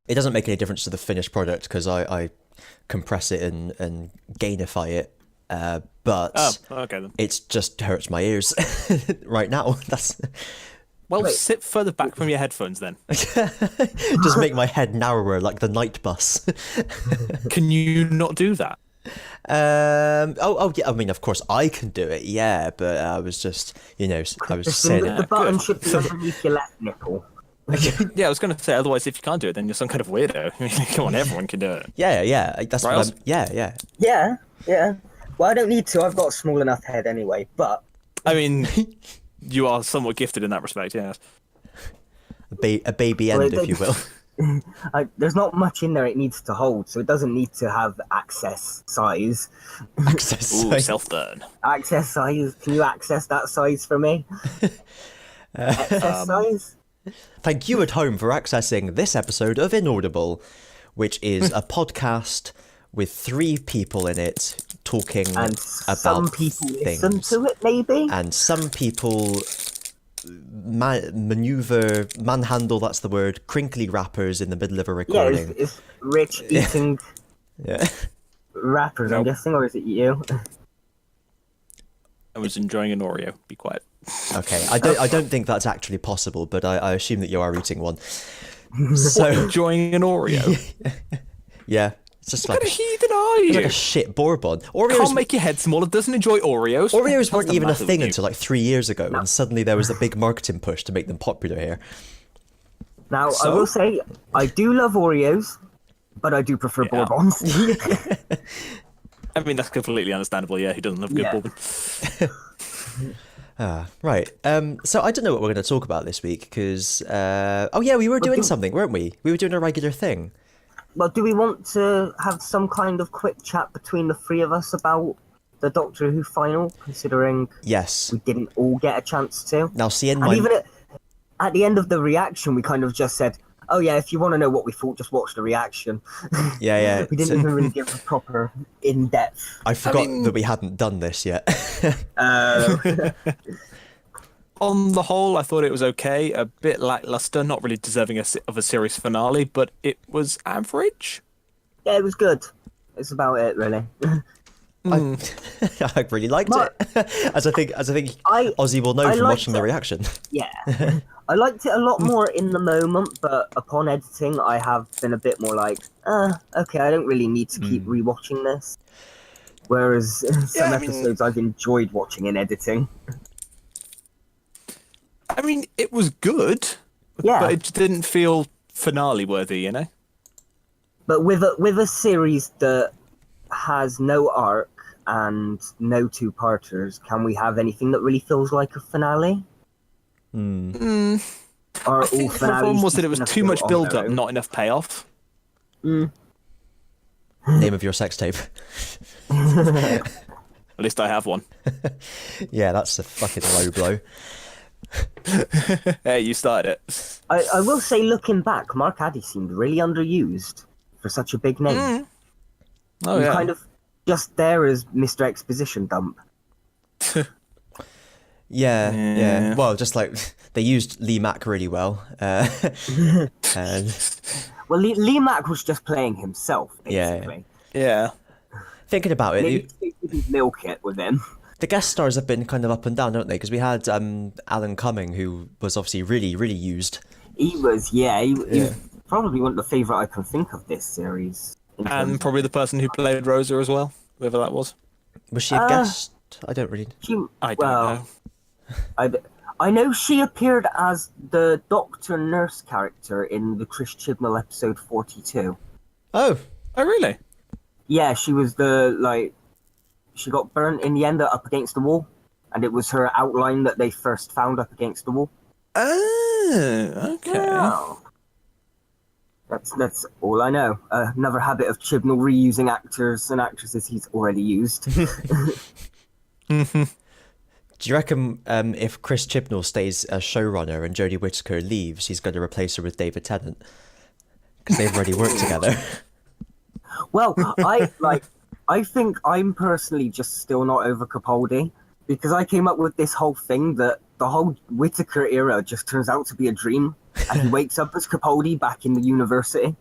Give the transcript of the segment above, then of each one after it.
It doesn't make any difference to the finished product because I compress it and gainify it, but okay then. it just hurts my ears right now. That's Well, Wait. sit further back from your headphones then. just make my head narrower like the night bus. Can you not do that? Oh yeah. I mean, of course I can do it. Yeah, but I was just, I was just saying. The button good. should be underneath your left nipple. Yeah, I was going to say, otherwise, if you can't do it, then you're some kind of weirdo. I mean, come on, everyone can do it. Yeah. That's Right, what yeah. Yeah. Well, I don't need to. I've got a small enough head anyway. But I mean, you are somewhat gifted in that respect, yes. A baby end, if you will. there's not much in there it needs to hold, so it doesn't need to have access size. Access. Ooh, self-burn. Access size. Can you access that size for me? Access size. Thank you at home for accessing this episode of Inaudible, which is a podcast with 3 people in it talking And about some people things. listen to it, maybe. And some people manhandle, that's the word, crinkly wrappers in the middle of a Yeah, recording. it's Rich eating Yeah. rappers, I'm Nope. guessing, or is it you? I was enjoying an Oreo. Be quiet. Okay, I don't think that's actually possible, but I assume that you are eating one. So Enjoying an Oreo? yeah, it's just What like kind of heathen are you? like a shit bourbon. Can't Oreos make your head smaller, doesn't enjoy Oreos. Oreos What's weren't the even a matter thing with you? until like 3 years ago, and suddenly there was a big marketing push to make them popular here. Now, I So? will say, I do love Oreos, but I do prefer Yeah. Bourbons. I mean, that's completely understandable, yeah. Who doesn't love good Yeah. bourbon? Right. So I don't know what we're going to talk about this week because we were doing something, weren't we? We were doing a regular thing. Well, do we want to have some kind of quick chat between the 3 of us about the Doctor Who final, considering Yes. we didn't all get a chance to? Now, see, in And my even at the end of the reaction, we kind of just said, oh yeah, if you want to know what we thought, just watch the reaction. yeah, We didn't so even really give a proper in-depth. I forgot mean- that we hadn't done this yet. On the whole, I thought it was okay. A bit lackluster, not really deserving of a series finale, but it was average. Yeah, it was good. It's about it, really. I really liked Mark- it, as I think I- Ozzy will know I from liked watching the it. reaction. Yeah. I liked it a lot more in the moment, but upon editing, I have been a bit more like, okay, I don't really need to keep rewatching this. Whereas some I mean- episodes I've enjoyed watching in editing. I mean, it was good, Yeah. but it didn't feel finale worthy, you know? But with a series that has no arc and no 2-parters, can we have anything that really feels like a finale? Or I all think the finales problem was that it was just too gonna much feel on build their up, own? not enough payoff. Name of your sex tape. At least I have one. Yeah, that's a fucking low blow. Hey, you started it. I will say, looking back, Mark Addy seemed really underused for such a big name. Oh, He's yeah. kind of just there as Mr. Exposition Dump. Yeah. Well, just like they used Lee Mack really well. And Well, Lee Mack was just playing himself, Yeah. basically. Yeah. thinking about it, Maybe they didn't milk it with him. the guest stars have been kind of up and down, don't they? Because we had Alan Cumming, who was obviously really, really used. He was probably one of the favourite I can think of this series. in terms And of- probably the person who played Rosa as well, whoever that was. Was she a guest? I don't really. I don't well, know. I know she appeared as the Doctor Nurse character in the Chris Chibnall episode 42. Oh, Oh, really? Yeah, she was she got burnt in the end up against the wall, and it was her outline that they first found up against the wall. Oh, okay. Yeah. That's all I know. Another habit of Chibnall reusing actors and actresses he's already used. do you reckon if Chris Chibnall stays as showrunner and Jodie Whittaker leaves, he's going to replace her with David Tennant? Because they've already worked together. Well, I think I'm personally just still not over Capaldi, because I came up with this whole thing that the whole Whittaker era just turns out to be a dream. and he wakes up as Capaldi back in the university.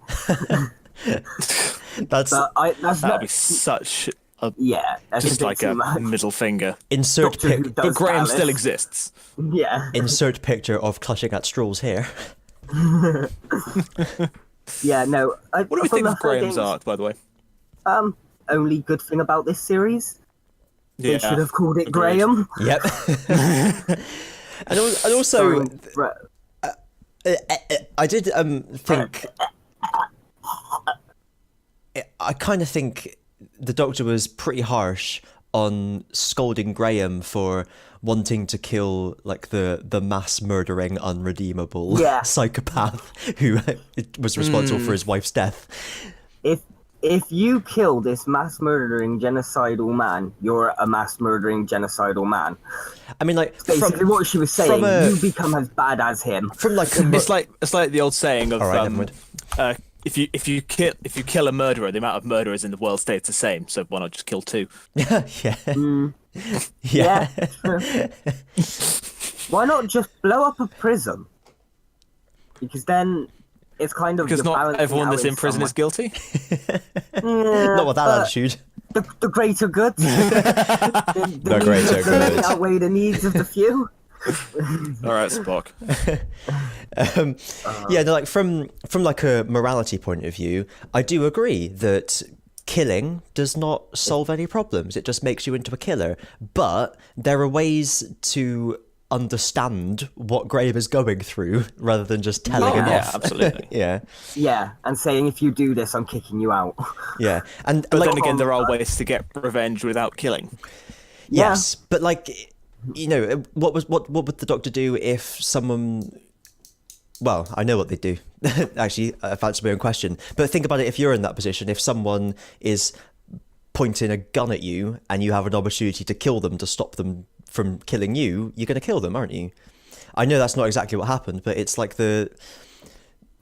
That's That'd be such a that's just a bit like too a much. middle finger. insert Doctor Who pic. does But Graham Dallas. still exists. Yeah. Insert picture of clutching at straws here. Yeah, no. What do we think of Graham's arc, by the way? Only good thing about this series, they should have called it agreed. Graham. Yep. and also, Starring I did think. I kind of think the Doctor was pretty harsh on scolding Graham for wanting to kill like the mass murdering unredeemable psychopath who was responsible for his wife's death. If you kill this mass murdering genocidal man, you're a mass murdering genocidal man. I mean, like Basically, what she was saying, you become as bad as him. From like It's like the old saying of All right, never mind. if you kill a murderer, the amount of murderers in the world stays the same. So why not just kill 2? yeah. Yeah. True. Why not just blow up a prison? Because then it's kind of Because not everyone that's in prison is guilty. Not with that attitude. The greater good. The greater good outweigh the needs of the few. All right, Spock. Yeah, no, like from like a morality point of view, I do agree that killing does not solve any problems. It just makes you into a killer. But there are ways to understand what Graham is going through rather than just telling him off. Absolutely. Yeah, and saying if you do this, I'm kicking you out. Yeah, and But like, then again, there are ways to get revenge without killing. yes, but like, you know, what would the Doctor do if someone? Well, I know what they do. Actually, I've answered my own question. But think about it: if you're in that position, if someone is pointing a gun at you and you have an opportunity to kill them to stop them from killing you, you're going to kill them, aren't you? I know that's not exactly what happened, but it's like the.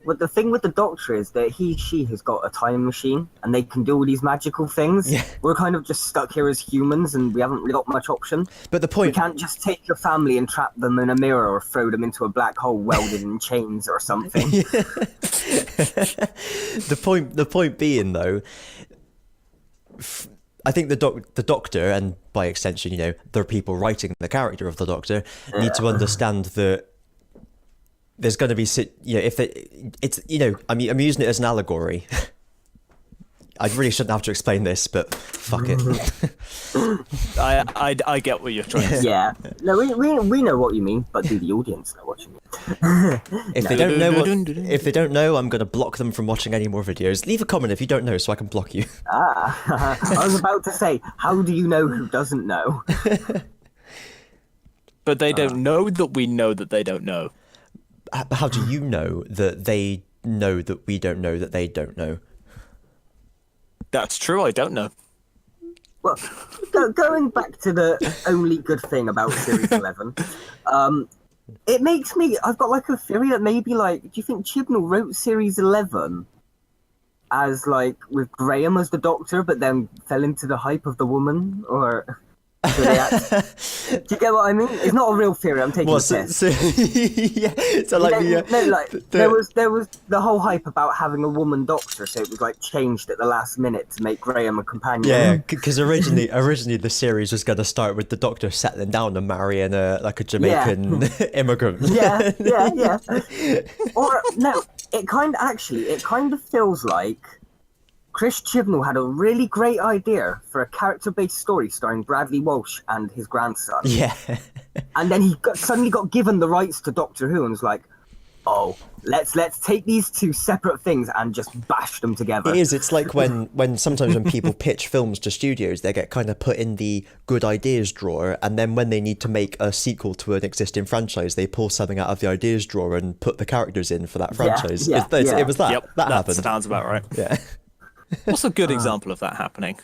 But the thing with the Doctor is that she has got a time machine and they can do all these magical things. Yeah. We're kind of just stuck here as humans and we haven't really got much option. But the We point. can't just take your family and trap them in a mirror or throw them into a black hole welded in chains or something. The point being, though, I think the Doctor, and by extension, you know, the people writing the character of the Doctor, need to understand that there's going to be, you know, it's, you know, I'm using it as an allegory. I really shouldn't have to explain this, but fuck it. I get what you're trying to say. Yeah. No, we know what you mean, but do the audience know what you mean? If they don't know, I'm going to block them from watching any more videos. Leave a comment if you don't know, so I can block you. I was about to say, how do you know who doesn't know? But they don't know that we know that they don't know. How do you know that they know that we don't know that they don't know? That's true, I don't know. Well, going back to the only good thing about Series 11, it makes me... I've got like a theory that maybe like... Do you think Chibnall wrote Series 11 as like with Graham as the Doctor, but then fell into the hype of the woman? Or... Do you get what I mean? It's not a real theory. I'm taking a piss. Yeah, so like there was the whole hype about having a woman Doctor, so it was like changed at the last minute to make Graham a companion. Yeah, because originally the series was going to start with the Doctor settling down and marrying a Jamaican immigrant. Yeah. Or no, it kind of feels like Chris Chibnall had a really great idea for a character-based story starring Bradley Walsh and his grandson. Yeah. And then he suddenly got given the rights to Doctor Who and was like, oh, let's take these two separate things and just bash them together. It is. It's like when sometimes when people pitch films to studios, they get kind of put in the good ideas drawer, and then when they need to make a sequel to an existing franchise, they pull something out of the ideas drawer and put the characters in for that franchise. Yeah. It was that. Yep, that happened. Sounds about right. Yeah. What's a good example of that happening?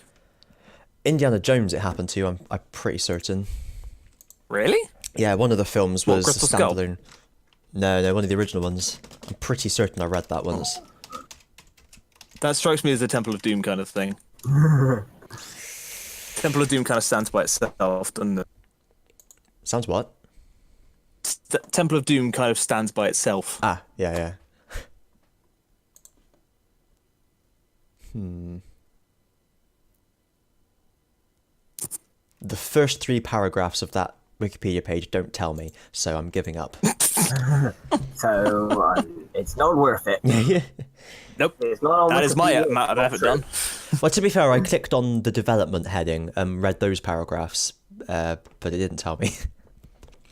Indiana Jones it happened to, I'm pretty certain. Really? Yeah, one of the films was Crystal a Skull? standalone. No, one of the original ones. I'm pretty certain I read that once. That strikes me as a Temple of Doom kind of thing. Temple of Doom kind of stands by itself, doesn't it? Sounds what? Temple of Doom kind of stands by itself. Ah, yeah. The first 3 paragraphs of that Wikipedia page don't tell me, so I'm giving up. So it's not worth it. Nope. It's not on That is my Wikipedia, amount of it's effort not done. true. Well, to be fair, I clicked on the development heading and read those paragraphs, but it didn't tell me.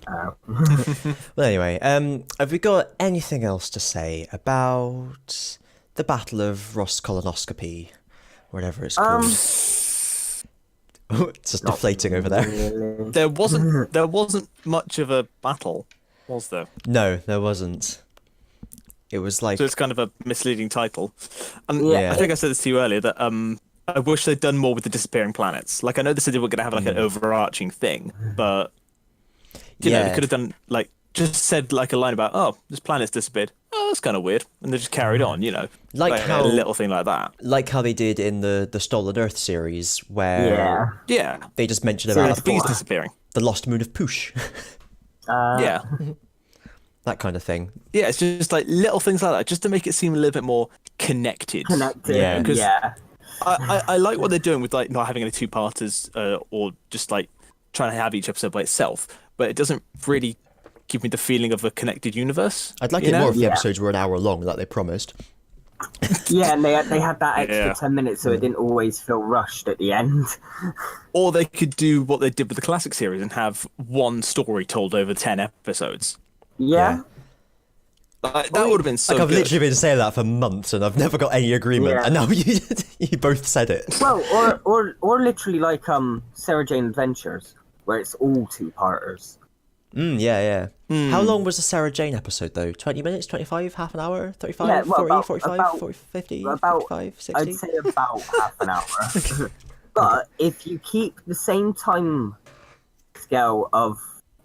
Well, anyway, have we got anything else to say about the Battle of Ross Colonoscopy, whatever it's called? It's just deflating over there. Really. There wasn't much of a battle, was there? No, there wasn't. It was like, So it's kind of a misleading title. And Yeah. I think I said this to you earlier that I wish they'd done more with the disappearing planets. Like I know they said they were going to have like an overarching thing, but you know, Yeah. they could have done like just said like a line about, oh, this planet's disappeared. Oh, that's kind of weird, and they just carried on. You know, Like how- a little thing like that. like how they did in the Stolen Earth series, where Yeah. Yeah, they just mentioned Series about the bees four. disappearing. the lost moon of Poosh, Yeah, that kind of thing. yeah, it's just like little things like that, just to make it seem a little bit more connected. Connected. Yeah, 'cause- Yeah. I like what they're doing with like not having any two-parters or just like trying to have each episode by itself, but it doesn't really give me the feeling of a connected universe. I'd like you it know? more if the Yeah. episodes were an hour long, like they promised. Yeah, and they had that extra Yeah. 10 minutes, so it didn't always feel rushed at the end. Or they could do what they did with the classic series and have one story told over 10 episodes. Yeah. Like, that would have been so Like I've good. literally been saying that for months, and I've never got any agreement. Yeah. And now you both said it. Well, or literally like Sarah Jane Adventures, where it's all 2-parters. Yeah. How long was the Sarah Jane episode though? 20 minutes, 25, half an hour, 35, Yeah, well, 40, about- 45, about- 40, 50, about 55, 60? I'd say about half an hour. But if you keep the same time scale of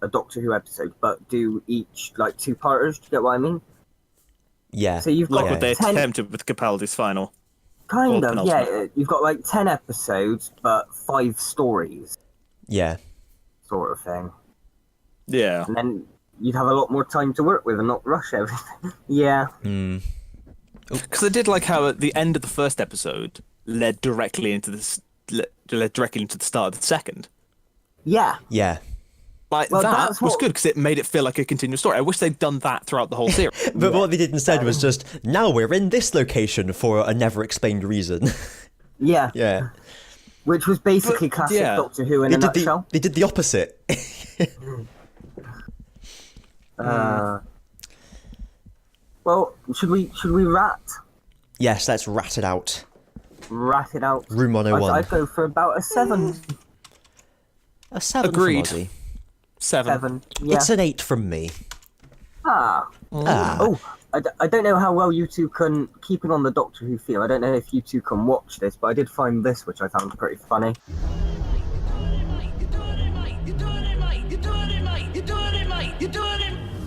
a Doctor Who episode, but do each like 2-parters, do you get what I mean? Yeah. So you've Like got what they 10 attempted with Capaldi's final. kind or of, yeah. penultimate. You've got like 10 episodes, but 5 stories, Yeah. sort of thing. Yeah. And then you'd have a lot more time to work with and not rush everything. Yeah. Because I did like how at the end of the first episode led directly into this, led directly into the start of the second. Yeah. Yeah. Like Well, that that's was what- good because it made it feel like a continuous story. I wish they'd done that throughout the whole series. But what they did instead was just, now we're in this location for a never explained reason. Yeah. Yeah. Which was basically But, classic yeah. Doctor Who in a nutshell. They did the opposite. Well, should we rat Yes, let's rat it out. it out? Room 101. I'd go for about a 7. A 7 Agreed. from Ozzy. 7. Yeah. It's an 8 from me. Ah. Oh, I don't know how well you two can keep it on the Doctor Who feel. I don't know if you two can watch this, but I did find this, which I found pretty funny.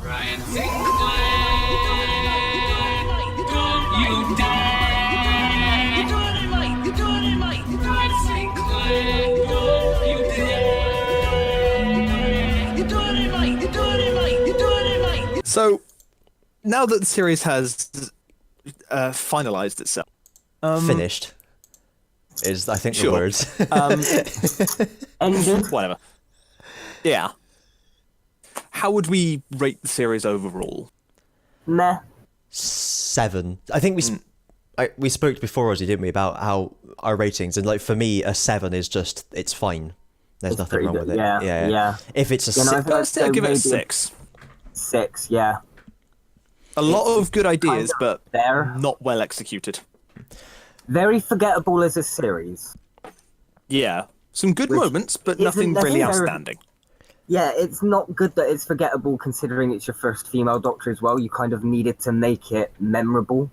Ryan Sinclair, don't you dare! Ryan Sinclair, don't you dare! So now that the series has finalized itself, Finished. Is, I think, Sure. the words. Ended. whatever. Yeah. How would we rate the series overall? Meh. 7. I think we spoke before, Ozzy, didn't we, about how our ratings, and like for me, a 7 is just, it's fine. There's nothing pretty wrong good, with it. yeah. If it's a You know, 6, I'd I'd still say give it a maybe 6. 6, yeah. A lot of good ideas, kind but of there. not well executed. Very forgettable as a series. Yeah. Some good Which moments, but isn't nothing really necessary- outstanding. Yeah, it's not good that it's forgettable considering it's your first female Doctor as well. You kind of needed to make it memorable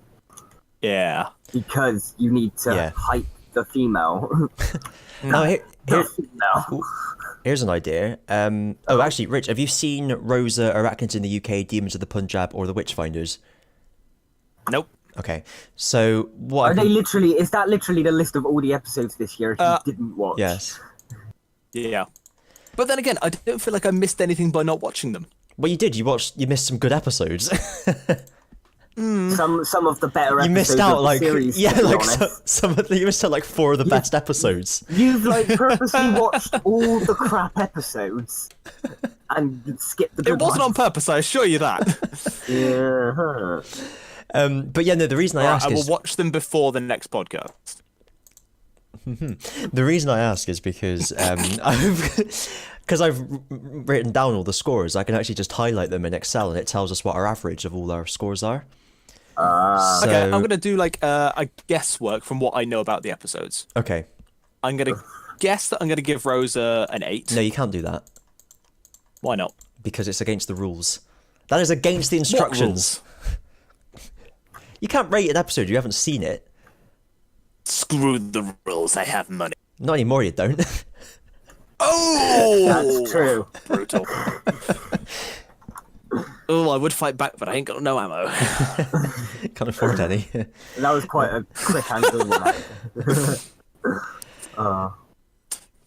Yeah. because you need to Yeah. hype the female. oh, here, The female. here's an idea. Actually, Rich, have you seen Rosa Arachnids in the UK, Demons of the Punjab, or The Witchfinders? Nope. Okay, so what? Are I they can- literally? Is that literally the list of all the episodes this year he didn't watch? Yes. Yeah. But then again, I don't feel like I missed anything by not watching them. Well, you did. You missed some good episodes. Some of the better episodes You missed out of the like series, to be honest. you missed out like 4 of the best episodes. You've like purposely watched all the crap episodes and skipped the good It wasn't on ones. purpose, I assure you that. Yeah. Huh. But yeah, no. The reason I ask I will is watch them before the next podcast. the reason I ask is because I've written down all the scores. I can actually just highlight them in Excel, and it tells us what our average of all our scores are. So, Okay, I'm gonna do like a guesswork from what I know about the episodes. okay. I'm gonna guess that I'm gonna give Rosa an 8. No, you can't do that Why not? because it's against the rules. That is against the instructions. You can't rate an episode you haven't seen it. Screw the rules. I have money. Not anymore, you don't. Oh, That's true. brutal. Oh, I would fight back, but I ain't got no ammo. Can't afford any. That was quite a quick angle.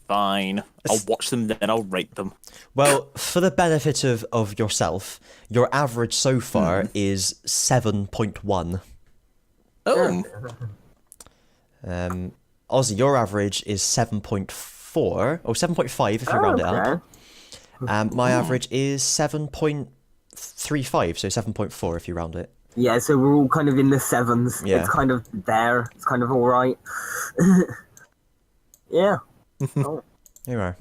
Fine. I'll watch them, then I'll rate them. Well, for the benefit of yourself, your average so far is 7.1. Oh, Ozzy, your average is 7.4. Oh, 7.5 if you round it up. My average is 7.35, so 7.4 if you round it. Yeah, so we're all kind of in the 7s. Yeah. It's kind of there. It's kind of all right. Yeah. Oh. Here you are.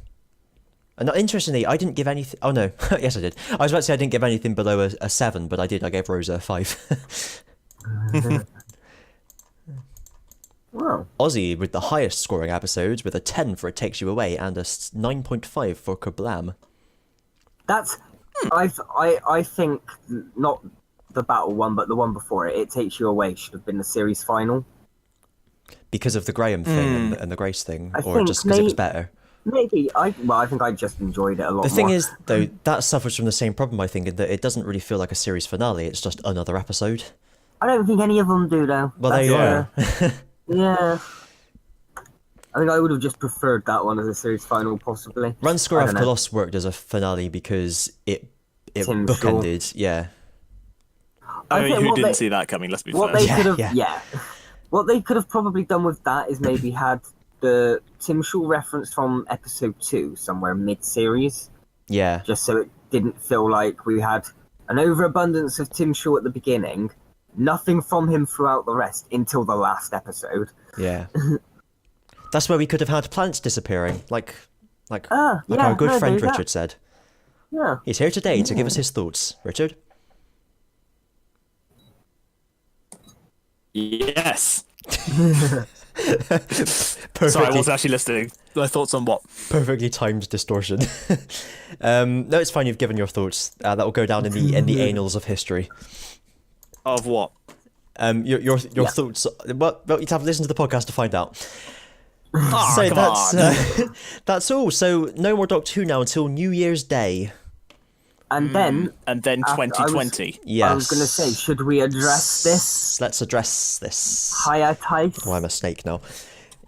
And interestingly, I didn't give anything. Oh no, yes I did. I was about to say I didn't give anything below a 7, but I did. I gave Rosa a 5. Wow. Ozzy with the highest scoring episodes with a 10 for It Takes You Away and a 9.5 for Kablam. That's I think not the battle one, but the one before it. It Takes You Away should have been the series final. Because of the Graham thing and the Grace thing, I or think just because it was better. Maybe I think I just enjoyed it a lot. The thing more. is, though, that suffers from the same problem, I think, in that it doesn't really feel like a series finale. It's just another episode. I don't think any of them do though. Well, there you are. Yeah. I think I would have just preferred that one as a series final, possibly. Ranskoor I of don't know. Kolos worked as a finale because it Tim bookended, yeah. I mean, think who what didn't they- see that coming? Let's be What fair. they Yeah, could have, yeah. What they could have probably done with that is maybe had the Tim Shaw reference from episode 2 somewhere mid-series, Yeah. just so it didn't feel like we had an overabundance of Tim Shaw at the beginning, nothing from him throughout the rest until the last episode. Yeah. That's where we could have had planets disappearing, like Yeah, our good no, friend do that. Richard said. Yeah. He's here today to give us his thoughts. Richard? Yes. Perfectly, Sorry, I wasn't actually listening. My thoughts on what? perfectly timed distortion. No, it's fine. You've given your thoughts. That will go down in the annals of history. Of what? Your thoughts. Well, you'd have to listen to the podcast to find out. Oh, So come that's on. that's all. So no more Doctor Who now until New Year's Day. And then And then after- 2020. Yes. I was going to say, should we address this Let's address this. hiatus? Oh, I'm a snake now.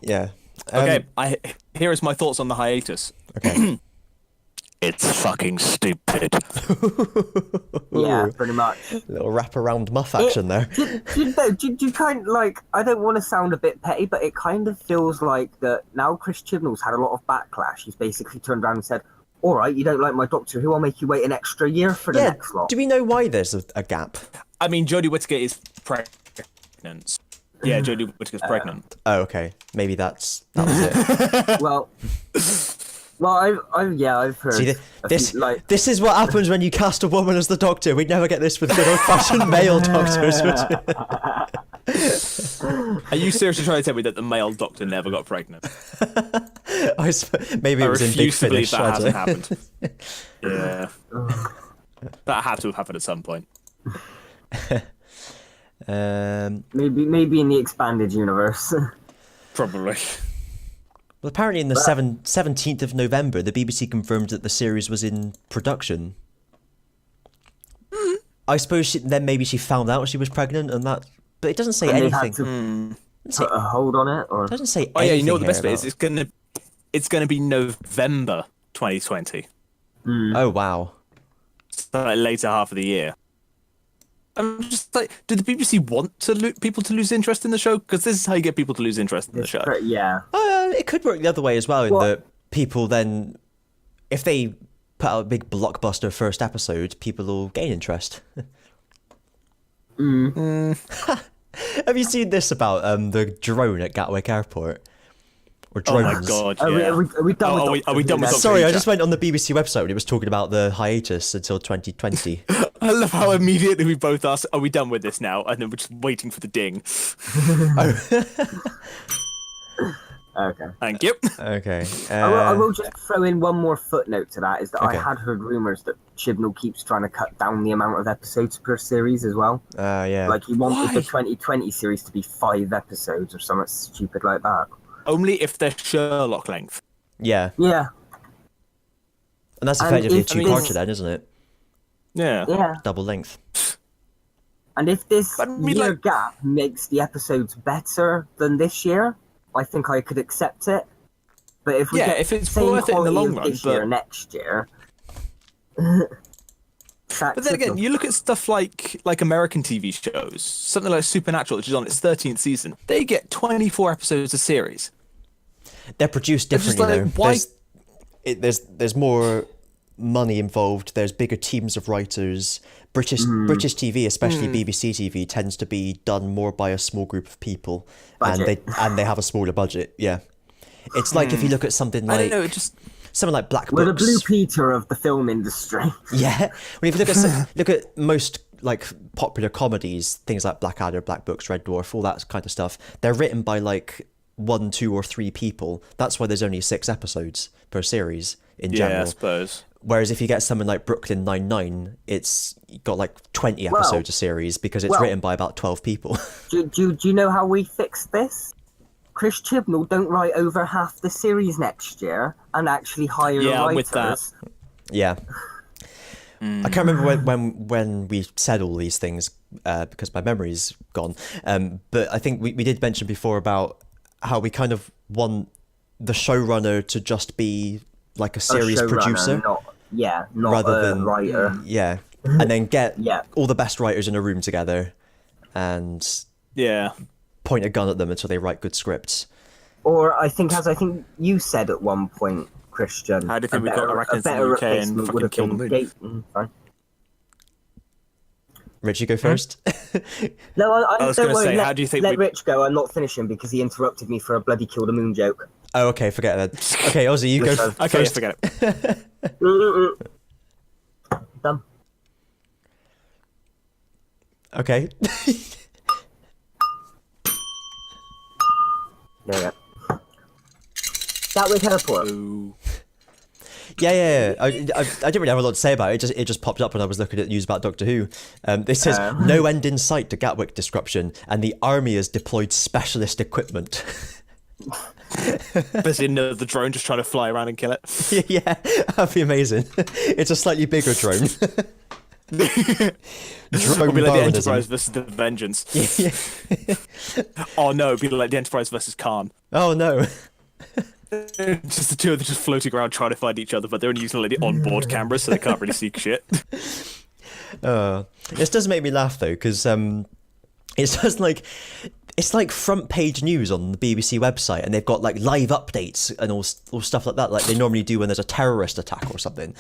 Yeah. Okay, here is my thoughts on the hiatus. Okay. It's fucking stupid. Yeah, pretty much. Little wraparound muff action there. Do you kind of like, I don't want to sound a bit petty, but it kind of feels like that now Chris Chibnall's had a lot of backlash. He's basically turned around and said, all right, you don't like my Doctor Who, I'll make you wait an extra year for the Yeah. next lot. Do we know why there's a gap? I mean, Jodie Whittaker is pregnant. Yeah, Jodie Whittaker's pregnant. Oh, okay. Maybe that was it. Well, I've heard. See, a this few, like, this is what happens when you cast a woman as the Doctor. We'd never get this with good old-fashioned male doctors. Are you seriously trying to tell me that the male Doctor never got pregnant? Maybe it I was in Big refuse to believe Finish. that I hasn't don't know. happened. Yeah. That had to have happened at some point. maybe in the expanded universe. Probably. Well, apparently in the 17th of November, the BBC confirmed that the series was in production. I suppose then maybe she found out she was pregnant, but it doesn't say And they anything. had to put a hold on it, or It doesn't say. Oh yeah, you know what the anything best bit here is? It's gonna be November 2020. about- Oh wow. like later half of the year. I'm just like, did the BBC want to people to lose interest in the show? Because this is how you get people to lose interest in the show. Yeah. It could work the other way as well, in Well- that people then, if they put out a big blockbuster first episode, people will gain interest. Have you seen this about the drone at Gatwick Airport? Or Oh drones? my god! Are Yeah. we done Oh, with are we done with Doctor Who Doctor Sorry, Who I chat? just went on the BBC website and it was talking about the hiatus until 2020. I love how immediately we both asked, "Are we done with this now?" And then we're just waiting for the ding. Okay. Thank you. Okay. I will just throw in one more footnote to that, is that Okay. I had heard rumours that Chibnall keeps trying to cut down the amount of episodes per series as well. Yeah. Like, he wanted Why? the 2020 series to be 5 episodes or something stupid like that. Only if they're Sherlock length. Yeah. Yeah, And that's And effectively a if two-parter this- then, isn't it? Yeah. yeah. Double length. And if this But I mean, year like- gap makes the episodes better than this year, I think I could accept it. But if we Yeah, get if it's the same worth it in the quality long of run, this year, but- next year... But then again, you look at stuff like American TV shows, something like Supernatural, which is on its 13th season. They get 24 episodes a series. They're produced It's just differently, though. like, why- There's more money involved. There's bigger teams of writers. British TV, especially BBC TV, tends to be done more by a small group of people, Budget. and they have a smaller budget. Yeah, it's like if you look at something I like don't know, it just... something like Black We're the Books. Blue Peter of the film industry. Yeah, when if you look at most like popular comedies, things like Blackadder, Black Books, Red Dwarf, all that kind of stuff, they're written by like 1, 2, or 3 people. That's why there's only 6 episodes per series in Yeah, I general. suppose. Whereas if you get something like Brooklyn Nine-Nine, it's got like 20 Well- episodes a series because it's well- written by about 12 people. Do you know how we fixed this? Chris Chibnall don't write over half the series next year and actually hire Yeah, I'm writers. with that. Yeah. I can't remember when we said all these things because my memory's gone. But I think we did mention before about how we kind of want the showrunner to just be like a series showrunner, producer not rather a than writer. yeah, and then get Yeah. all the best writers in a room together and Yeah. point a gun at them until they write good scripts. Or I think you said at one point, Christian, How do you think we got a Arachnids in better the UK and replacement fucking would have killed been the moon? Gate. Fine. Rich, you go first. No, I was don't gonna worry, say, let, how do you think let we- Rich go. I'm not finishing because he interrupted me for a bloody kill the moon joke. Oh, okay, forget that. Okay, Ozzy, you go Listen. Okay, first. forget it. Done. Okay. There we go. Gatwick Airport. Ooh. Yeah. I didn't really have a lot to say about it. It just popped up when I was looking at news about Doctor Who. This says no end in sight to Gatwick disruption, and the army has deployed specialist equipment. There's the drone just trying to fly around and kill it. Yeah, that'd be amazing. It's a slightly bigger drone. It'll be like the Enterprise versus the Vengeance. Yeah. Oh no, it'd be like the Enterprise versus Khan. Oh no. Just the two of them just floating around trying to find each other, but they're only using like the onboard cameras, so they can't really see shit. This does make me laugh though, because it's just like it's like front page news on the BBC website, and they've got like live updates and all stuff like that, like they normally do when there's a terrorist attack or something.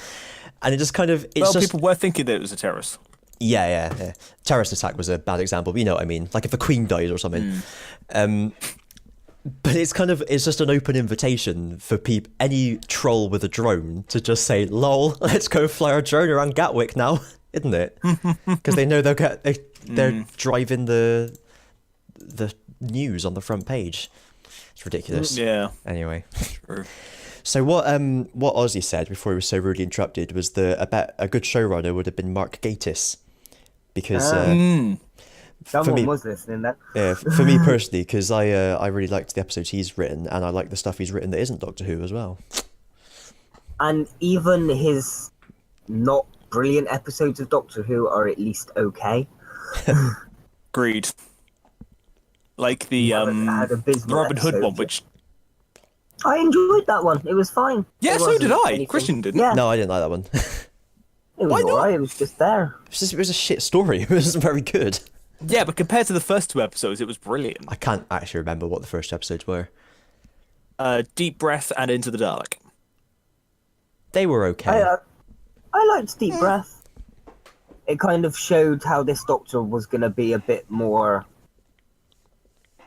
And it just kind of Well, people were thinking that it was a terrorist. Yeah. Terrorist attack was a bad example, but you know what I mean. Like if the Queen died or something. But it's just an open invitation for any troll with a drone to just say, "Lol, let's go fly our drone around Gatwick now," isn't it? Because they know they're driving the news on the front page. It's ridiculous. Yeah. Anyway. True. So what Ozzy said before he was so rudely interrupted was a good showrunner would have been Mark Gatiss, because Someone me- was listening then. yeah, for me personally, because I really liked the episodes he's written, and I like the stuff he's written that isn't Doctor Who as well. And even his not brilliant episodes of Doctor Who are at least okay. Agreed. Like the had abysmal Robin Hood one, episodes. which I enjoyed that one. It was fine. yeah, It so wasn't did I. anything- Christian didn't. Yeah, No, I didn't like that one. It was alright. It was just there. It was a shit story. It wasn't very good. Yeah, but compared to the first 2 episodes, it was brilliant. I can't actually remember what the first 2 episodes were. Deep Breath and Into the Dark. They were okay. I liked Deep Breath. It kind of showed how this Doctor was going to be a bit more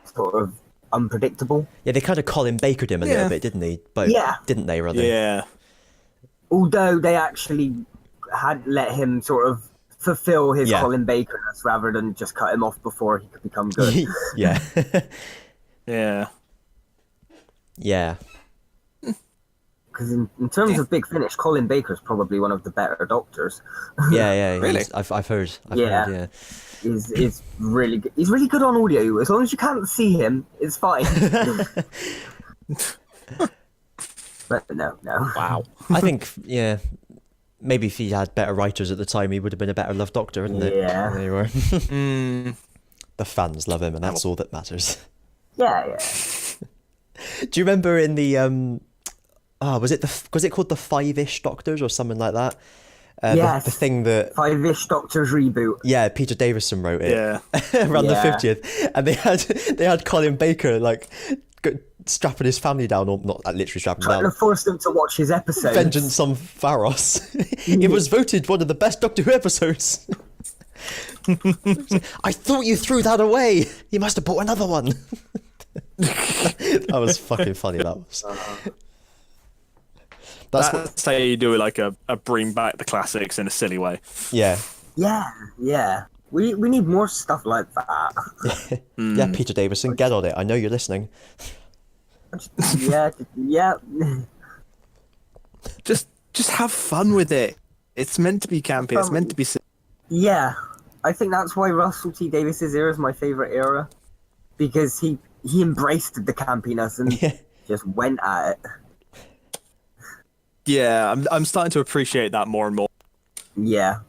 sort of unpredictable. Yeah, they kind of Colin Bakered him a little bit, didn't they? But didn't they, rather? Yeah. Although they actually had let him sort of fulfill his Colin Bakerness rather than just cut him off before he could become good. Yeah. Yeah. Yeah. Because in terms of Big Finish, Colin Baker's probably one of the better Doctors. Yeah. Really? I've heard. Yeah. He's really good. He's really good on audio. As long as you can't see him, it's fine. But no. Wow. I think, maybe if he had better writers at the time, he would have been a better loved Doctor, wouldn't it? Yeah. There you were. The fans love him, and that's all that matters. Yeah. Do you remember in the was it called the 5-ish Doctors or something like that? Yes. The thing that 5-ish Doctors reboot. Yeah, Peter Davison wrote it. Yeah. Around the 50th, and they had Colin Baker like strapping his family down, or not literally strapping him Trying down. to force them to watch his episodes. Vengeance on Pharos. It was voted one of the best Doctor Who episodes. I thought you threw that away. You must have bought another one. That was fucking funny. That was. That's how you do it, like a bring back the classics in a silly way. Yeah. Yeah. We need more stuff like that. Yeah, Peter Davison, get on it. I know you're listening. Yeah. Just have fun with it. It's meant to be campy. It's meant to be silly. Yeah. I think that's why Russell T Davis's era is my favourite era. Because he embraced the campiness and just went at it. Yeah, I'm starting to appreciate that more and more. Yeah.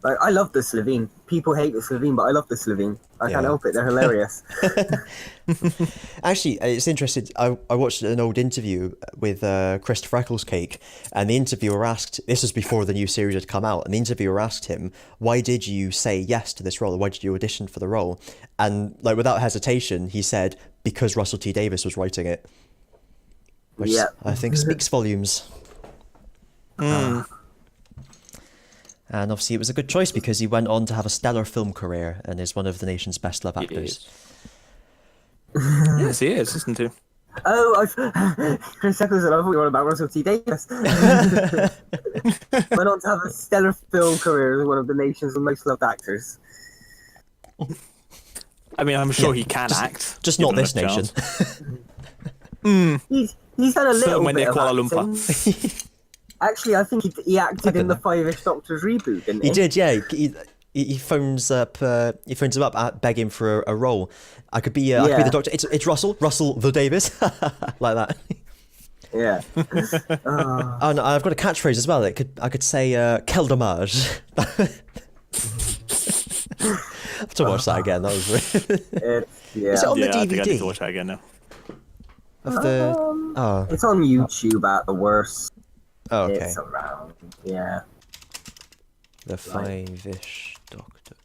Like, I love the Slovene. People hate the Slovene, but I love the Slovene. I can't help it. They're hilarious. Actually, it's interesting. I watched an old interview with Christopher Ecclescake, and the interviewer asked, this was before the new series had come out, and the interviewer asked him, why did you say yes to this role? Why did you audition for the role? And like without hesitation, he said, because Russell T Davies was writing it. Which I think speaks volumes. And obviously it was a good choice because he went on to have a stellar film career and is one of the nation's best loved actors. Yes, he is, isn't he? Oh, Chris Eccleston, I thought you were on about Russell T Davies. Went on to have a stellar film career as one of the nation's most loved actors. I mean, I'm sure he can act. Just not this nation. He's done a little when bit they're of Kuala acting. Lumpur. Actually, I think he acted in the 5-ish Doctors reboot, didn't he? He did, yeah. He phones him up begging for a role. I could be the Doctor. It's Russell the Davies, like that. Yeah. Oh no, I've got a catchphrase as well. I could say "Quel dommage." I have to watch that again. That was really... Is it on the DVD? I think I need to watch that again now. It's on YouTube at the worst. Oh, okay. It's around, yeah. The 5-ish Doctor.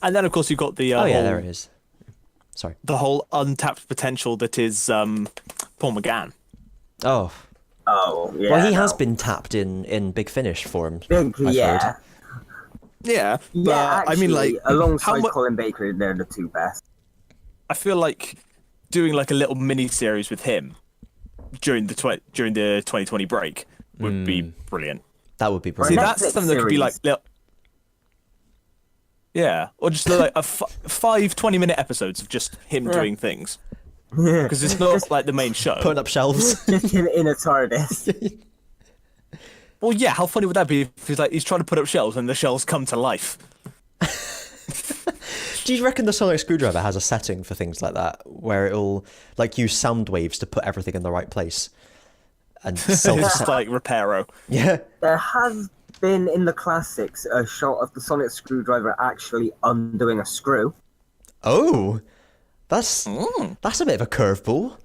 And then, of course, you've got the there it is. Sorry. The whole untapped potential that is Paul McGann. Oh, yeah. well, he has been tapped in Big Finish for him. Big, I've heard. Yeah, Yeah, actually, I mean, like, alongside Colin Baker, they're the two best. I feel like doing like a little mini series with him during the 2020 break would be brilliant. That would be See, brilliant. that's something that could be like little... Yeah, or just like a 5 20-minute episodes of just him doing things. Because it's not like the main show. Putting up shelves. Just him in a TARDIS. Well, yeah, how funny would that be if he's trying to put up shelves and the shelves come to life? Do you reckon the sonic screwdriver has a setting for things like that, where it'll like use sound waves to put everything in the right place? And Just like Reparo. Yeah. There has been in the classics a shot of the sonic screwdriver actually undoing a screw. Oh, that's a bit of a curveball.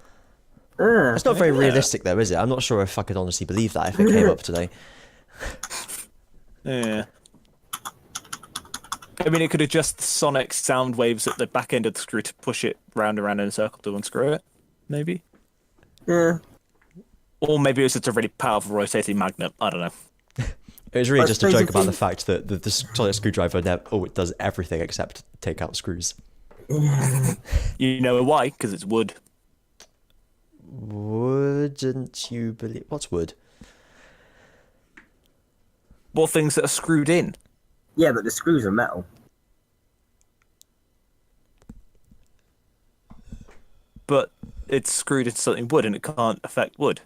It's not very realistic though, is it? I'm not sure if I could honestly believe that if it came up today. Yeah. I mean, it could adjust the sonic sound waves at the back end of the screw to push it round and round in a circle to unscrew it, maybe. Yeah. Or maybe it's just a really powerful rotating magnet. I don't know. It was really I just a suppose joke if about you- the fact that the sonic screwdriver it does everything except take out screws. You know why? Because it's wood. Wouldn't you believe? What's wood? More things that are screwed in. Yeah, but the screws are metal. But it's screwed into something wood and it can't affect wood.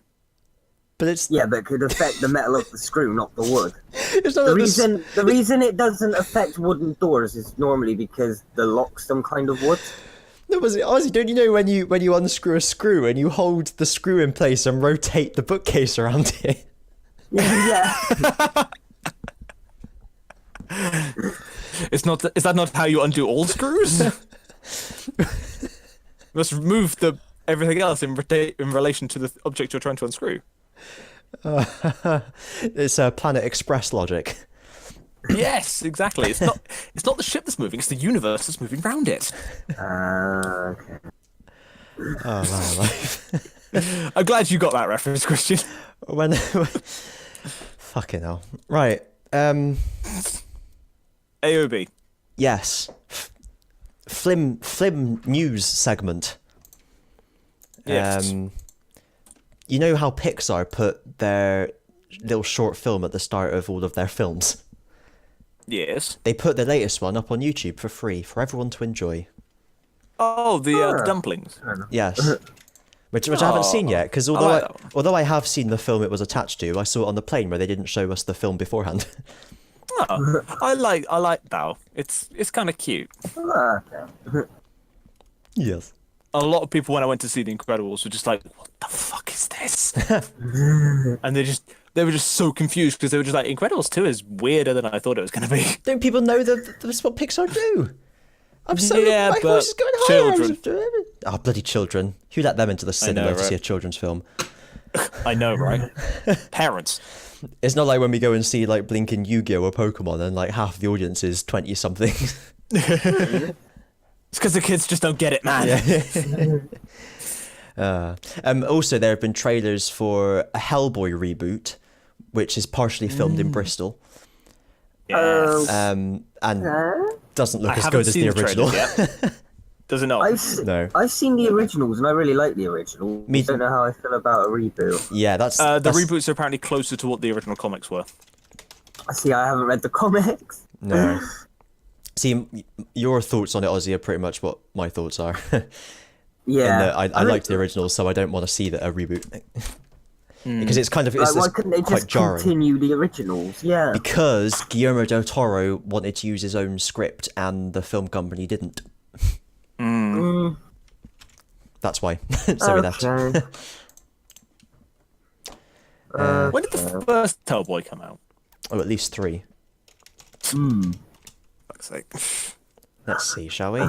But it's Yeah, but it could affect the metal of the screw, not the wood. it's not The like the reason it doesn't affect wooden doors is normally because the lock's some kind of wood. No, was it Ozzy? Don't you know when you unscrew a screw and you hold the screw in place and rotate the bookcase around it? Yeah. It's not. Is that not how you undo all screws? You must remove everything else in relation to the object you're trying to unscrew. It's Planet Express logic. Yes, exactly. It's not. It's not the ship that's moving. It's the universe that's moving around it. Okay. Oh my life. I'm glad you got that reference, Christian. When fucking hell. Right. AOB. Yes. Flim news segment. Yes. You know how Pixar put their little short film at the start of all of their films? Yes. They put the latest one up on YouTube for free for everyone to enjoy. Oh, the dumplings. Yes. Which I haven't seen yet, because although like that one. although I have seen the film it was attached to, I saw it on the plane where they didn't show us the film beforehand. Oh, I like that. It's kind of cute. Okay. Yes. A lot of people when I went to see The Incredibles were just like, "What the fuck is this?" And they were just so confused because they were just like, "Incredibles 2 is weirder than I thought it was going to be." Don't people know that that's what Pixar do? I'm so Yeah, my but voice is going higher. children. Oh, bloody children! Who let them into the cinema know, to see a right? children's film? I know, right? Parents. It's not like when we go and see like blinking Yu-Gi-Oh or Pokemon and like half the audience is 20 something. It's because the kids just don't get it, man. Also, there have been trailers for a Hellboy reboot, which is partially filmed in Bristol, Yes. and doesn't look I as haven't good as seen the original. trailers yet. Does it not? No. I've seen the originals and I really like the original. Me I don't know how I feel about a reboot. Yeah, that's The that's- reboots are apparently closer to what the original comics were. I see. I haven't read the comics. No. See, your thoughts on it, Ozzy, are pretty much what my thoughts are. Yeah. I liked the original, so I don't want to see a reboot. Because it's kind of Like, it's why couldn't they quite just jarring. continue the originals? Yeah. Because Guillermo del Toro wanted to use his own script and the film company didn't. Mm, That's why. So we left. okay. When did the first Hellboy come out? Oh, at least 3. Fuck's sake. Let's see, shall we?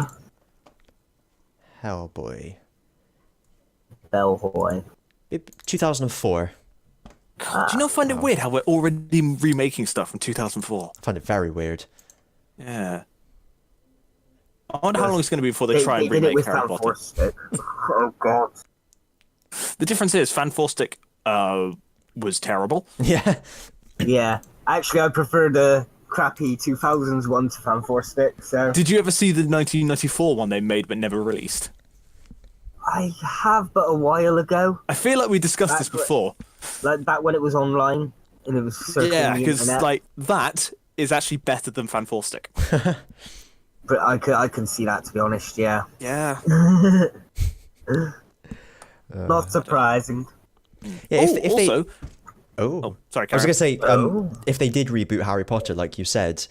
Hellboy. Bellboy. 2004. Do you not find it weird how we're already remaking stuff from 2004? I find it very weird. Yeah. I wonder how long it's going to be before they try and did it remake with Harry Fan Potter. Force Stick. Oh god. The difference is Fan Stick was terrible. Yeah. Yeah. Actually, I prefer the crappy 2000s one to Fan Force Stick. So Did you ever see the 1994 one they made but never released? I have, but a while ago, I feel like we discussed this That's what- before. like back when it was online and it was circling Yeah, the because internet. like that is actually better than Fan Stick. But I can see that, to be honest. Yeah. Yeah. Not surprising. Yeah, if also, they... Oh. sorry, I was Karen. going to say, Oh. if they did reboot Harry Potter, like you said,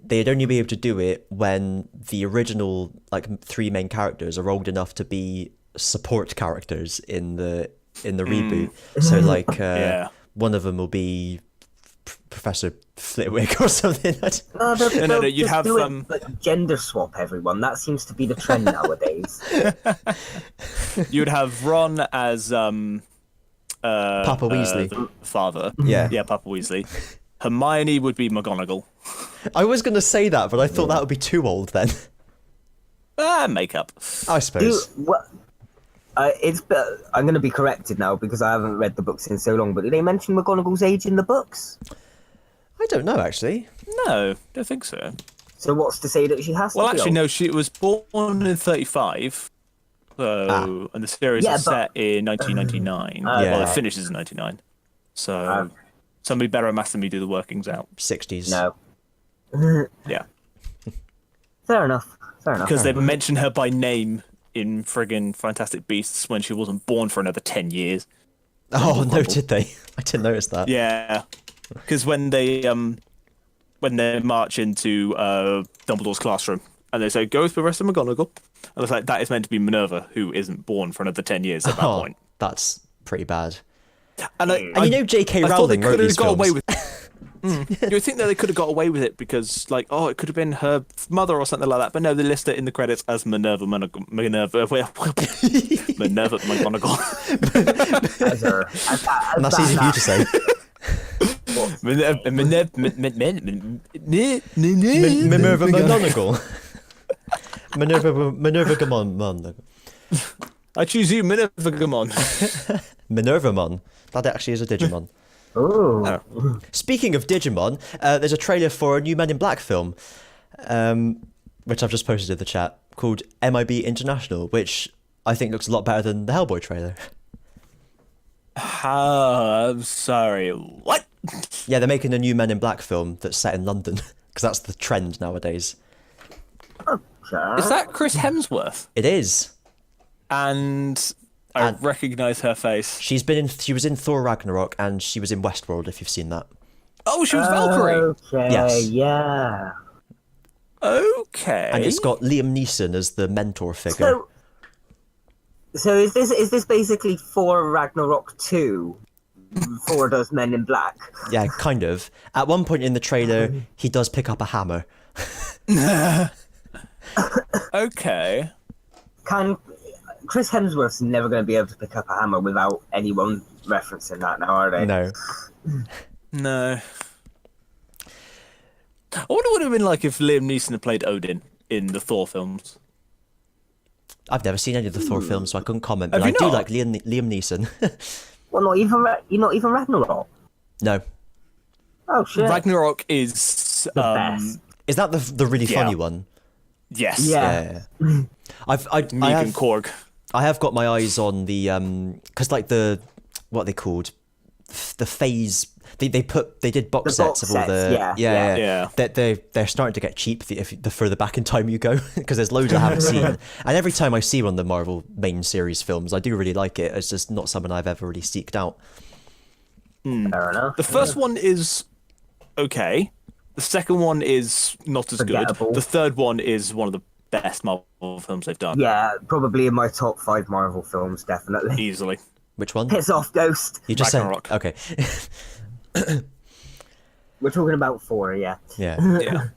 they'd only be able to do it when the original, like, 3 main characters are old enough to be support characters in the reboot. So, like, Yeah. one of them will be Professor Flitwick or something. No, you'd just have, do it, like, gender swap everyone. That seems to be the trend nowadays. You'd have Ron as Papa Weasley. the father. Yeah. Yeah, Papa Weasley. Hermione would be McGonagall. I was going to say that, but I thought that would be too old then. Makeup. I suppose. I'm going to be corrected now because I haven't read the books in so long. But did they mention McGonagall's age in the books? I don't know, actually. No, don't think so. So what's to say that she has to Well, be actually, old? no. She was born in 35. So, and the series Yeah, is set in 1999. Yeah. Well, it finishes in 99. So, somebody better at maths than me do the workings out. 60s. No. Yeah. Fair enough. Because they mentioned her by name in friggin' Fantastic Beasts when she wasn't born for another 10 years. Oh, no, did they? I didn't notice that. Yeah. Because when they march into Dumbledore's classroom and they say, go with Professor McGonagall. And it's like, that is meant to be Minerva, who isn't born for another 10 years at that Oh, point. that's pretty bad. And you know J.K. I thought they Rowling wrote could have these got films. away with You would think that they could have got away with it because, like, it could have been her mother or something like that. But no, they list it in the credits as Minerva Minerva McGonagall. And that's easy for you to say. Minerva McGonagall. Minerva Gamon. I choose you, Minerva Gamon. Minervamon. That actually is a Digimon. Ooh. Speaking of Digimon, there's a trailer for a new Men in Black film, which I've just posted in the chat, called MIB International, which I think looks a lot better than the Hellboy trailer. I'm sorry. What? Yeah, they're making a new Men in Black film that's set in London, because that's the trend nowadays. Is that Chris Hemsworth? It is. And I recognise her face. She was in Thor Ragnarok, and she was in Westworld, if you've seen that. Oh, she was Valkyrie. Okay, Yes. yeah. Okay. And it's got Liam Neeson as the mentor figure. So is this basically Thor Ragnarok 2? Thor does Men in Black. Yeah, kind of. At one point in the trailer, he does pick up a hammer. Okay. Chris Hemsworth's never going to be able to pick up a hammer without anyone referencing that now, are they? No. No. I wonder what it would have been like if Liam Neeson had played Odin in the Thor films. I've never seen any of the Thor films, so I couldn't comment. But Have I you do not? like Liam Neeson. Well, not even Ragnarok. No. Oh shit. Ragnarok is The best. Is that the really Yeah. funny one? Yes. Yeah. Yeah. I Megan have, Korg. I have got my eyes on the because like what are they called, the phase. They did box The box sets of all the sets, yeah. They're starting to get cheap the further back in time you go, because there's loads I haven't seen, and every time I see one of the Marvel main series films, I do really like it. It's just not something I've ever really seeked out. Fair enough. The first one is okay. The second one is not as Forgettable. good. The third one is one of the best Marvel films they've done. Yeah, probably in my top 5 Marvel films, definitely. Easily. Which one? Piss off, Ghost. You just Ragnarok. said okay. We're talking about 4, yeah. Yeah. Yeah.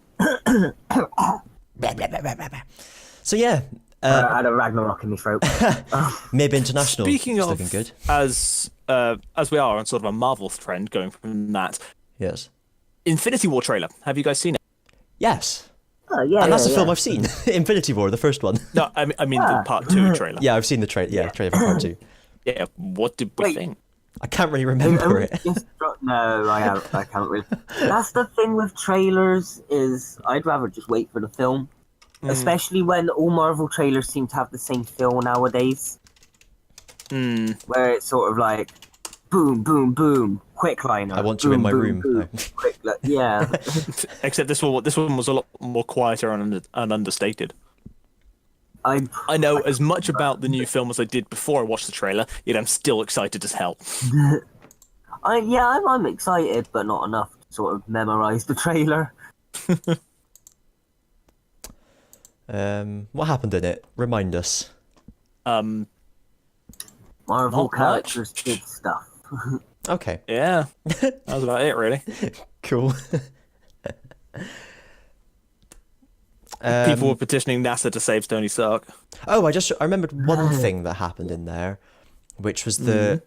So yeah, I had a Ragnarok in my throat. MIB International. Speaking is of, looking good. as we are on sort of a Marvel trend going from that, Yes. Infinity War trailer. Have you guys seen it? Yes. Oh, yeah, And that's yeah, the film yeah. I've seen. Infinity War, the first one. No, I mean the part 2 trailer. Yeah, I've seen the trailer for part 2. Yeah. What did we Wait. think? I can't really remember it. No, I can't really. That's the thing with trailers is I'd rather just wait for the film, especially when all Marvel trailers seem to have the same feel nowadays, where it's sort of like boom, boom, boom, quick liner. I want you in my room. No. Yeah. Except this one was a lot more quieter and understated. I know as much about the new film as I did before I watched the trailer, yet I'm still excited as hell. I'm excited, but not enough to sort of memorize the trailer. What happened in it? Remind us. Marvel Not much. characters did stuff. Okay. Yeah, that was about it, really. Cool. People were petitioning NASA to save Tony Stark. Oh, I remembered one thing that happened in there, which was your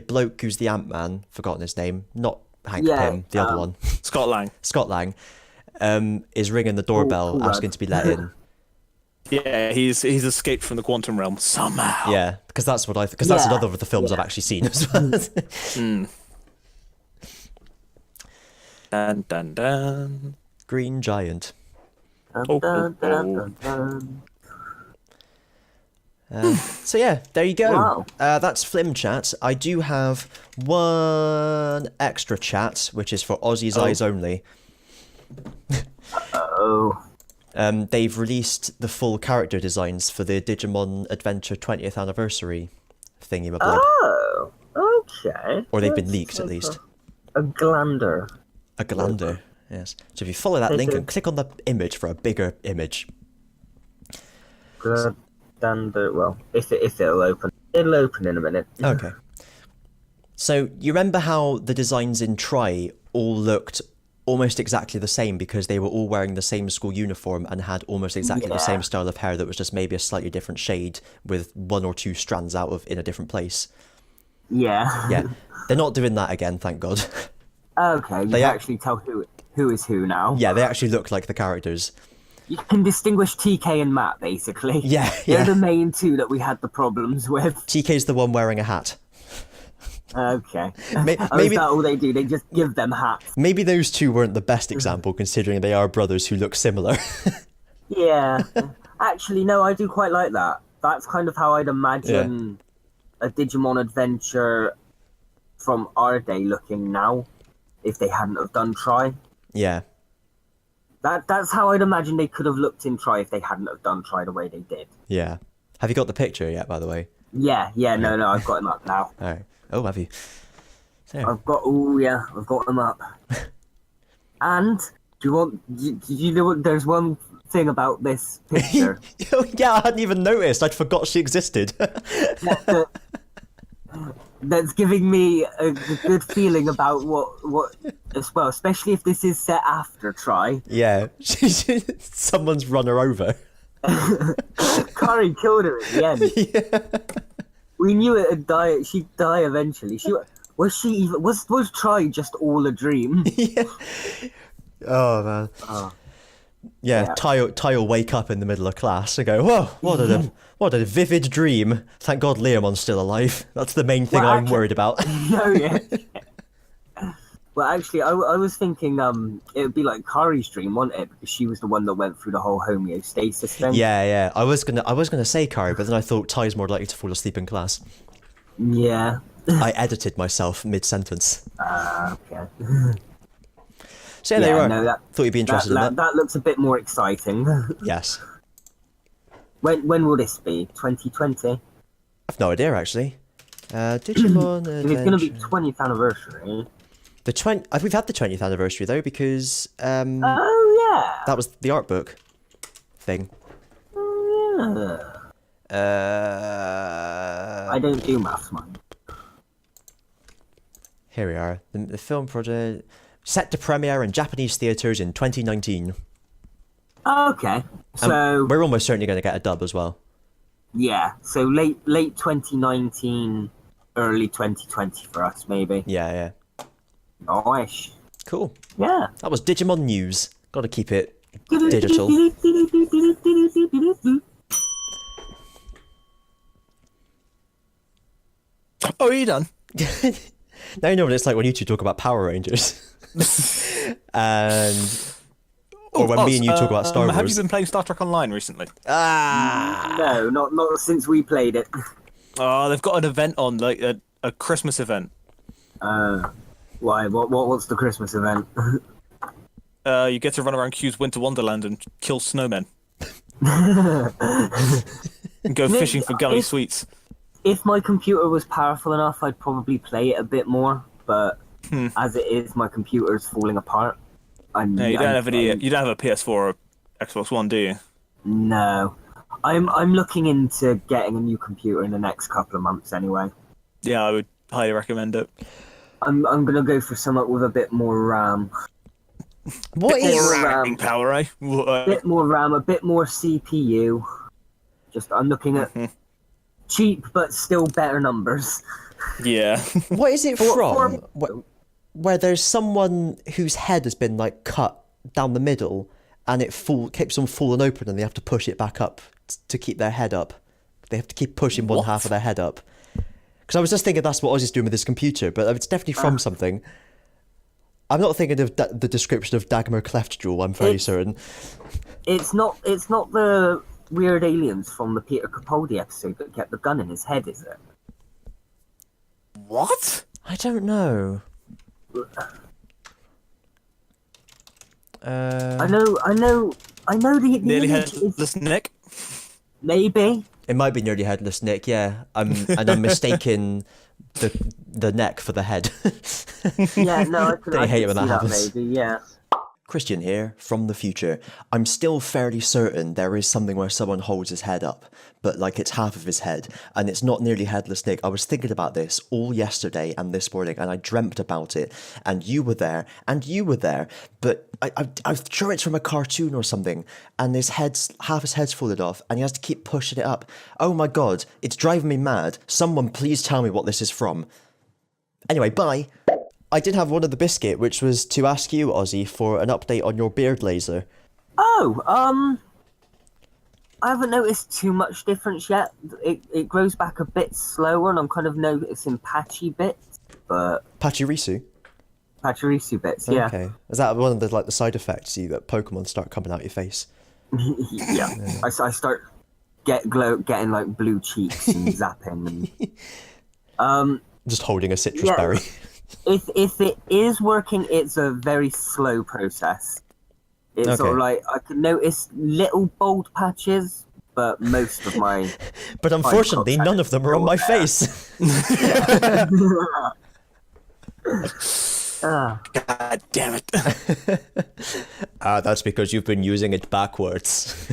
bloke who's the Ant-Man, forgotten his name, not Hank Yeah, Pym, the other one, Scott Lang. Scott Lang, is ringing the doorbell Cool asking lad. to be let in. Yeah, he's escaped from the quantum realm somehow. Yeah, because that's what because that's Yeah, another of the films I've yeah. actually seen as well. Dun dun dun. Green Giant. Oh, oh, oh. So yeah, there you go. Wow. That's Flim chat. I do have one extra chat, which is for Aussie's eyes only. Oh. They've released the full character designs for the Digimon Adventure 20th anniversary thingy. Oh. Okay. Or they've been That's leaked at like least. A glander. A glander, yes. So if you follow that link and click on the image for a bigger image. Glander. Well, if it'll open, it'll open in a minute. Okay. So you remember how the designs in Tri all looked almost exactly the same because they were all wearing the same school uniform and had almost exactly the same style of hair that was just maybe a slightly different shade with one or two strands out of in a different place. Yeah. Yeah. They're not doing that again, thank God. Okay. You They can ac- actually tell who is who now. Yeah, they actually look like the characters. You can distinguish TK and Matt, basically. Yeah, They're yeah. the main two that we had the problems with. TK's the one wearing a hat. Okay. May- Oh, maybe is that all they do? They just give them hats. maybe those two weren't the best example considering they are brothers who look similar. Yeah. Actually, no, I do quite like that. That's kind of how I'd imagine a Digimon Adventure from our day looking now, if they hadn't have done Tri. Yeah. That's how I'd imagine they could have looked in Tri if they hadn't have done Tri the way they did. Yeah. Have you got the picture yet, by the way? Yeah, no, I've got them up now. All right. Oh, have you? So, I've got them up. And do you know what? There's one thing about this picture oh, yeah, I hadn't even noticed. I'd forgot she existed. that's giving me a good feeling about what as well, especially if this is set after Tri. yeah. Someone's run her over. Kari killed her at the end. Yeah. We knew it would die. She'd die eventually. Was Tri just all a dream? Yeah. Oh, man. Yeah, Yeah. Ty will wake up in the middle of class and go, whoa, what a vivid dream. Thank God Leomon's still alive. That's the main thing Well, I'm actually- worried about. No, yeah. Well, actually, I was thinking it would be like Kari's dream, wasn't it? Because she was the one that went through the whole homeostasis thing. Yeah. I was gonna say Kari, but then I thought Ty's more likely to fall asleep in class. Yeah. I edited myself mid-sentence. Okay. So yeah, there you are. no, Thought you'd be interested in that. That looks a bit more exciting. Yes. When will this be? 2020? I've no idea, actually. Digimon If it's going to be Adventure. 20th anniversary. We've had the 20th anniversary, though, because Oh, yeah. that was the art book thing. Yeah. I don't do maths, man. Here we are. The film project set to premiere in Japanese theatres in 2019. Okay. So, We're almost certainly going to get a dub as well. yeah. So late 2019, early 2020 for us, maybe. Yeah. Nice. Cool. Yeah. That was Digimon News. Got to keep it digital. Oh, are you done? Now you know what it's like when you two talk about Power Rangers. And... Or when me and you talk about Star Wars. Have you been playing Star Trek Online recently? No, not since we played it. Oh, they've got an event on, like a Christmas event. Why? What's the Christmas event? You get to run around Q's Winter Wonderland and kill snowmen. And go fishing for gummy sweets. If my computer was powerful enough, I'd probably play it a bit more. But as it is, my computer's falling apart. No, you don't have a PS4 or Xbox One, do you? No, I'm looking into getting a new computer in the next couple of months. Anyway, Yeah, I would highly recommend it. I'm gonna go for something with a bit more RAM. What More is... ramming power, eh? A bit more RAM, a bit more CPU. I'm looking at cheap but still better numbers. Yeah. What is it For- from? for- where there's someone whose head has been like cut down the middle, and it keeps on falling open, and they have to push it back up to keep their head up. They have to keep pushing one half of their head up. Because I was just thinking that's what Ozzy's doing with his computer, but it's definitely from something. I'm not thinking of the description of Dagmar Cleft Jewel, I'm very certain. It's not the weird aliens from the Peter Capaldi episode that kept the gun in his head, is it? What? I don't know. I know the Nearly image is headless Nick. maybe. It might be Nearly Headless Nick, yeah. I'm mistaken the neck for the head. Yeah, no, I could, I hate it when see that happens. maybe, yeah. Christian here, from the future. I'm still fairly certain there is something where someone holds his head up, but like it's half of his head, and it's not Nearly Headless Nick. I was thinking about this all yesterday and this morning, and I dreamt about it, and you were there, but I'm sure it's from a cartoon or something, and half his head's fallen off, and he has to keep pushing it up. Oh my god, it's driving me mad. Someone please tell me what this is from. Anyway, bye. I did have one of the biscuit, which was to ask you, Ozzy, for an update on your beard laser. Oh, I haven't noticed too much difference yet. It grows back a bit slower, and I'm kind of noticing patchy bits, but Pachirisu? Pachirisu bits, yeah. Okay. Is that one of the side effects that Pokemon start coming out your face? Yeah. I start getting like blue cheeks and zapping and Just holding a citrus Yeah. berry. If it is working, it's a very slow process. It's Okay. sort of like I can notice little bold patches, but most of my But unfortunately, none of them are on my face. God damn it. That's because you've been using it backwards.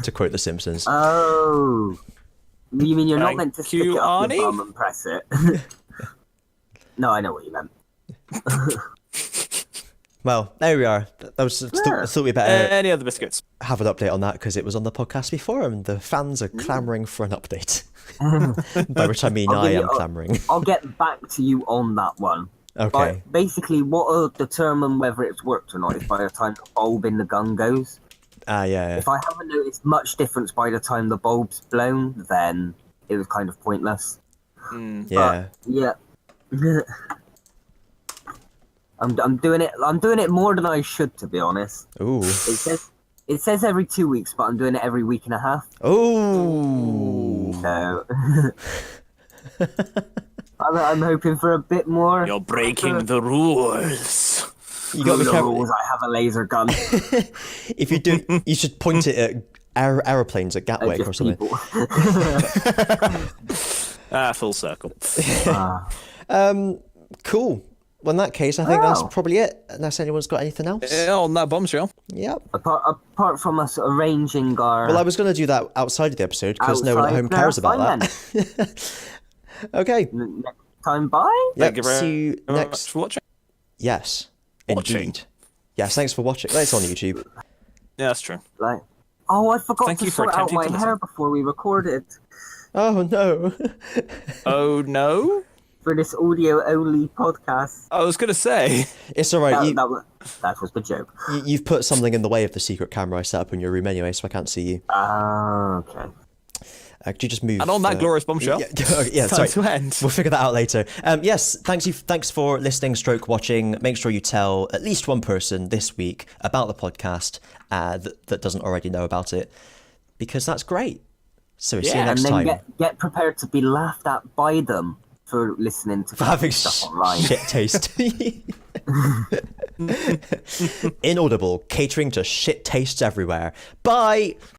To quote The Simpsons. Oh, you mean you're not Thank meant to stick you, it up Arnie. your bum and press it? No, I know what you meant. Well, there we are. I thought we better Any other biscuits? have an update on that because it was on the podcast before, and the fans are clamouring for an update. By which I mean I am clamouring. I'll get back to you on that one. Okay. But basically, what will determine whether it's worked or not is by the time the bulb in the gun goes. Yeah. If I haven't noticed much difference by the time the bulb's blown, then it was kind of pointless. Yeah. Yeah. I'm doing it more than I should, to be honest. Ooh. It says every 2 weeks, but I'm doing it every week and a half. Ooh. So I'm hoping for a bit more. You're breaking the rules. You got to be careful. Rules, I have a laser gun. If you do, you should point it at aeroplanes at Gatwick or Just something. people. Full circle. Cool. Well, in that case, I think that's Oh. probably it. Unless anyone's got anything else. On that bombshell. Yep. Apart from us arranging our. Well, I was going to do that outside of the episode because no one at home Outside, cares about fine that. Okay. Next time, bye. Yep. you See you very much next. for watching. Yes. Watching. Indeed. Yes. Thanks for watching. That's on YouTube. Yeah, that's true. Like, oh, I forgot Thank to you for sort out attempting my to hair listen. before we recorded Oh no. Oh no! for this audio-only podcast. I was gonna say. It's all right. That was the joke. You've put something in the way of the secret camera I set up in your room anyway, so I can't see you. Okay. Could you just move? And on that glorious bombshell. Yeah, it's sorry. time to end. We'll figure that out later. Yes, thanks for listening, stroke watching. Make sure you tell at least one person this week about the podcast that doesn't already know about it, because that's great. So see you Yeah, next And then time. get prepared to be laughed at by them for listening to For having stuff online. shit taste. Inaudible, catering to shit tastes everywhere. Bye!